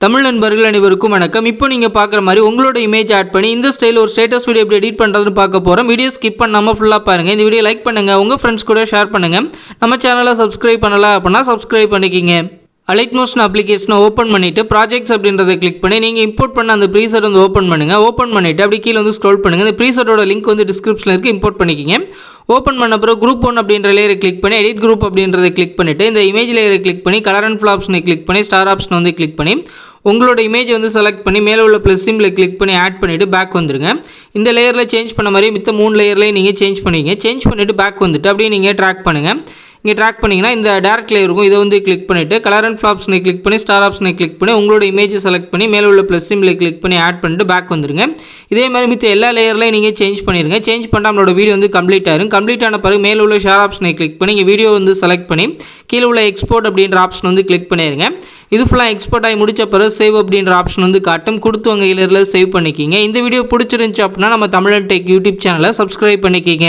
தமிழ் நண்பர்கள் அனைவருக்கும் வணக்கம். இப்போ நீங்கள் பார்க்குற மாதிரி உங்களோட இமேஜ் ஆட் பண்ணி இந்த ஸ்டைல் ஒரு ஸ்டேட்டஸ் வீடியோ எப்படி எடிட் பண்ணுறதுன்னு பார்க்க போகிறோம். வீடியோ ஸ்கிப் பண்ணாமல் ஃபுல்லாக பாருங்கள். இந்த வீடியோ லைக் பண்ணுங்கள், உங்கள் ஃப்ரெண்ட்ஸ் கூட ஷேர் பண்ணுங்கள். நம்ம சேனலை சப்ஸ்கிரைப் பண்ணலாம் அப்படின்னா சப்ஸ்கிரைப் பண்ணிக்கிங்க. அலைட் மோஷன் அப்ளிகேஷனை ஓப்பன் பண்ணிவிட்டு ப்ராஜெக்ட்ஸ் அப்படின்றத கிளிக் பண்ணி நீங்கள் இம்போர்ட் பண்ண அந்த ப்ரீசெட் வந்து ஓப்பன் பண்ணுங்கள். ஓப்பன் பண்ணிவிட்டு அப்படி கீழே வந்து ஸ்க்ரோல் பண்ணுங்கள். இந்த ப்ரீசெட்டோட லிங்க் வந்து டிஸ்கிரிப்ஷனில் இருக்குது, இம்போர்ட் பண்ணிக்கிங்க. ஓப்பன் பண்ண அப்புறம் குரூப் 1 அப்படின்ற லேயரை கிளிக் பண்ணி எடிட் குரூப் அப்படின்றத கிளிக் பண்ணிவிட்டு இந்த இமேஜ் லேயரை கிளிக் பண்ணி கலர் அண்ட் ஃபில் ஆப்ஷனை கிளிக் பண்ணி ஸ்டார் ஆப்ஷனை வந்து கிளிக் பண்ணி உங்களோட இமேஜ் வந்து செலக்ட் பண்ணி மேலே உள்ள ப்ளஸ் சிம்பிளை கிளிக் பண்ணி ஆட் பண்ணிவிட்டு பேக் வந்துடுங்க. இந்த லேயரில் சேஞ்ச் பண்ண மாதிரி மித்த 3 லேயர்லேயும் நீங்கள் சேஞ்ச் பண்ணிங்க. சேஞ்ச் பண்ணிவிட்டு பேக் வந்துட்டு அப்படியே நீங்கள் ட்ராக் பண்ணுங்கள். இங்கே ட்ராக் பண்ணிங்கன்னா இந்த டேரக்ட் லேயர் இருக்கும், இதை வந்து கிளிக் பண்ணிவிட்டு கலர் அண்ட் ஃபில் ஆப்ஷனை கிளிக் பண்ணி ஸ்டார் ஆப்ஷனை கிளிக் பண்ணி உங்களோட இமேஜை செலக்ட் பண்ணி மேலே உள்ள ப்ளஸ் சிம்பிளை கிளிக் பண்ணி ஆட் பண்ணிட்டு பேக் வந்துடுங்க. இதே மாதிரி மித்த எல்லா லேயர்லையும் நீங்கள் சேஞ்ச் பண்ணிடுங்க. சேஞ்ச் பண்ணால் நம்மளோட வீடியோ வந்து கம்ப்ளீட் ஆகும். கம்ப்ளீட் ஆன பிறகு மேலே உள்ள ஷேர் ஆப்ஷனை கிளிக் பண்ணி இங்கே வீடியோ வந்து செலக்ட் பண்ணி கீழே உள்ள எக்ஸ்போர்ட் அப்படின்ற ஆப்ஷன் வந்து கிளிக் பண்ணிடுங்க. இது ஃபுல்லாக எக்ஸ்போர்ட் ஆகி முடிச்ச பிறகு சேவ் அப்படின்ற ஆப்ஷன் வந்து காட்டும், கொடுத்து உங்கள் லேயரில் சேவ் பண்ணிக்கிங்க. இந்த வீடியோ பிடிச்சிருந்துச்சு அப்படின்னா நம்ம தமிழன் டெக் யூடியூப் சேனலை சப்ஸ்கிரைப் பண்ணிக்கிங்க.